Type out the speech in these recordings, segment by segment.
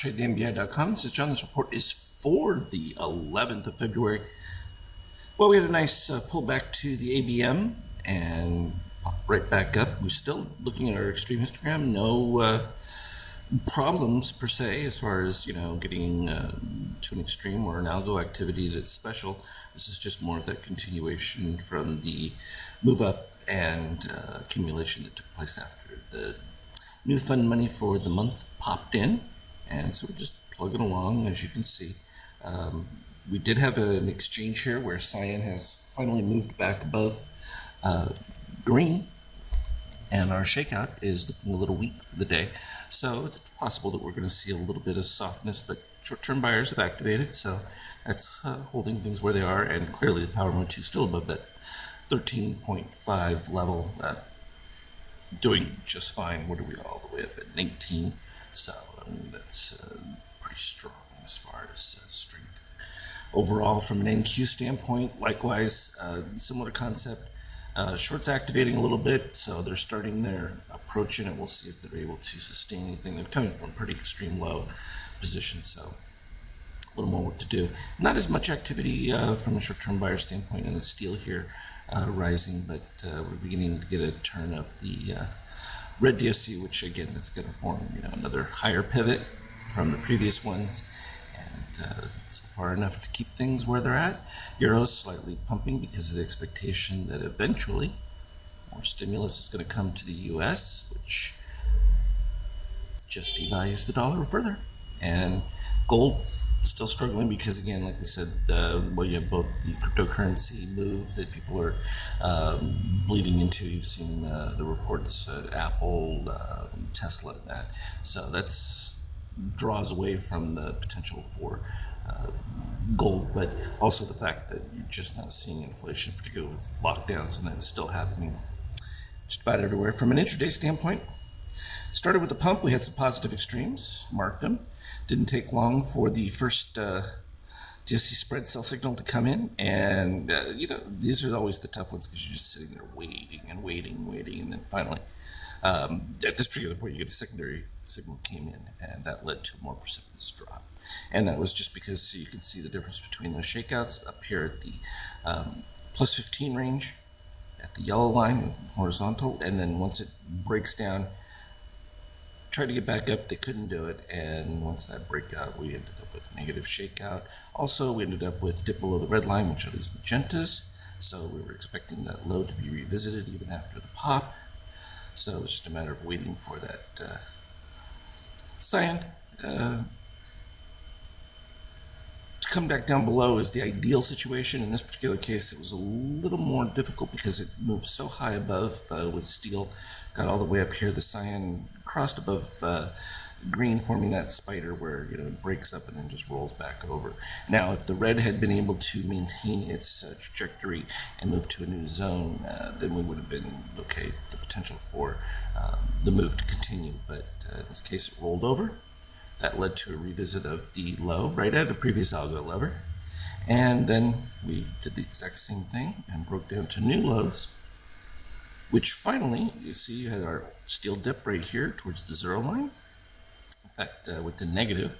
TradeNBI.com. This is John. This report is for the 11th of February. Well, we had a nice pullback to the ABM and right back up. We're still looking at our extreme histogram. No problems per se as far as getting to an extreme or an algo activity that's special. This is just more of that continuation from the move up and accumulation that took place after the new fund money for the month popped in, and so we're just plugging along. As you can see, we did have an exchange here where cyan has finally moved back above green, and our shakeout is looking a little weak for the day, so it's possible that we're going to see a little bit of softness, but short-term buyers have activated, so that's holding things where they are. And clearly the power mode 2 is still above that 13.5 level, doing just fine. What are we, all the way up at 19? So I mean, that's pretty strong as far as strength. Overall, from an NQ standpoint, likewise, similar concept. Shorts activating a little bit, so they're starting their approach in it. We'll see if they're able to sustain anything. They're coming from pretty extreme low position, so a little more work to do. Not as much activity from a short-term buyer standpoint in the steel here. Rising, but we're beginning to get a turn of the red DSC, which again is going to form another higher pivot from the previous ones, and so far enough to keep things where they're at. Euro's slightly pumping because of the expectation that eventually more stimulus is going to come to the US, which just devalues the dollar further. And gold still struggling because, again, like we said, well, you have both the cryptocurrency move that people are bleeding into. You've seen the reports, Apple, Tesla, and that. So that's draws away from the potential for gold, but also the fact that you're just not seeing inflation, particularly with lockdowns, and that's still happening just about everywhere. From an intraday standpoint, started with the pump. We had some positive extremes, marked them. Didn't take long for the first DSC spread sell signal to come in, and these are always the tough ones because you're just sitting there waiting and waiting, and then finally, at this particular point, you get a secondary signal came in, and that led to a more precipitous drop. And that was just because, so you can see the difference between those shakeouts up here at the plus 15 range, at the yellow line, horizontal, and then once it breaks down, tried to get back up, they couldn't do it, and once that breakout, we ended up with negative shakeout. Also, we ended up with dip below the red line, which are these magentas, so we were expecting that low to be revisited even after the pop. So it's just a matter of waiting for that cyan to come back down below is the ideal situation. In this particular case, it was a little more difficult because it moved so high above with steel, got all the way up here. The cyan crossed above green, forming that spider where it breaks up and then just rolls back over. Now, if the red had been able to maintain its trajectory and move to a new zone, then we would have been okay. The potential for the move to continue, but in this case, it rolled over. That led to a revisit of the low right at the previous algo lever, and then we did the exact same thing and broke down to new lows, which finally, you see, you had our steel dip right here towards the zero line. In fact, went to negative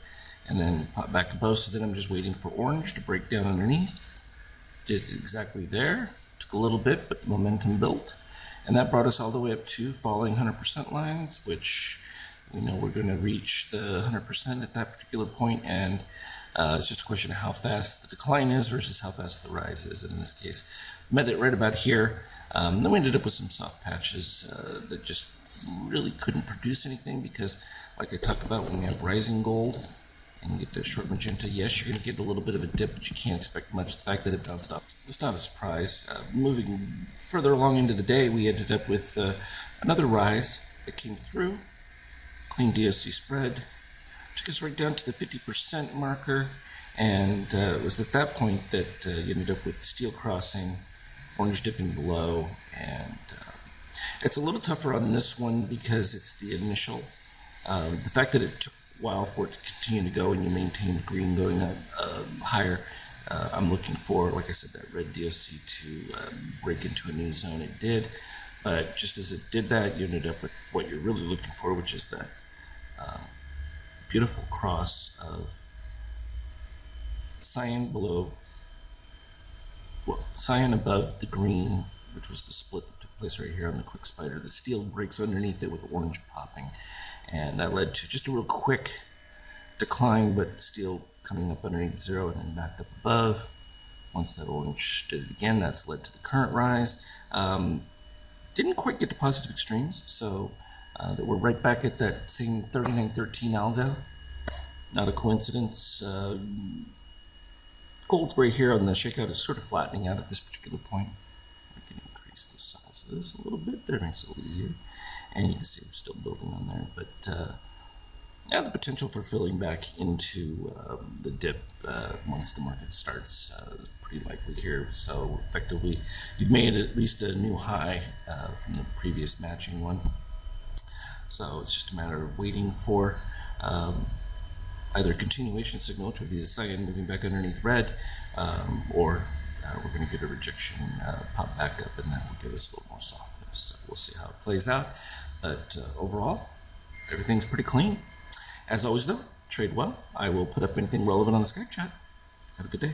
and then popped back above. So then I'm just waiting for orange to break down underneath. Did exactly there. Took a little bit, but the momentum built, and that brought us all the way up to falling 100% lines, which we know we're going to reach the 100% at that particular point, and it's just a question of how fast the decline is versus how fast the rise is. And in this case, met it right about here. Then we ended up with some soft patches that just really couldn't produce anything because, like I talked about, when we have rising gold and you get the short magenta, yes, you're going to get a little bit of a dip, but you can't expect much. The fact that it bounced off, it's not a surprise. Moving further along into the day, we ended up with another rise that came through. Clean DSC spread, took us right down to the 50% marker, and it was at that point that you ended up with steel crossing, orange dipping below, and it's a little tougher on this one because it's the initial, the fact that it took a while for it to continue to go and you maintain the green going up higher. I'm looking for, like I said, that red DSC to break into a new zone. It did, but just as it did that, you ended up with what you're really looking for, which is that beautiful cross of cyan below, well, cyan above the green, which was the split that took place right here on the quick spider. The steel breaks underneath it with orange popping, and that led to just a real quick decline, but steel coming up underneath zero and then back up above. Once that orange did it again, that's led to the current rise. Didn't quite get to positive extremes, so that we're right back at that same 39.13 algo. Not a coincidence. Gold right here on the shakeout is sort of flattening out at this particular point. We can increase the size of this a little bit. There makes it a little easier. And you can see we're still building on there, but yeah, the potential for filling back into the dip once the market starts is pretty likely here. So effectively, you've made at least a new high from the previous matching one. So it's just a matter of waiting for either a continuation signal, which would be the cyan moving back underneath red, or we're going to get a rejection pop back up, and that will give us a little more softness. So we'll see how it plays out. But overall, everything's pretty clean. As always, though, trade well. I will put up anything relevant on the Skype chat. Have a good day.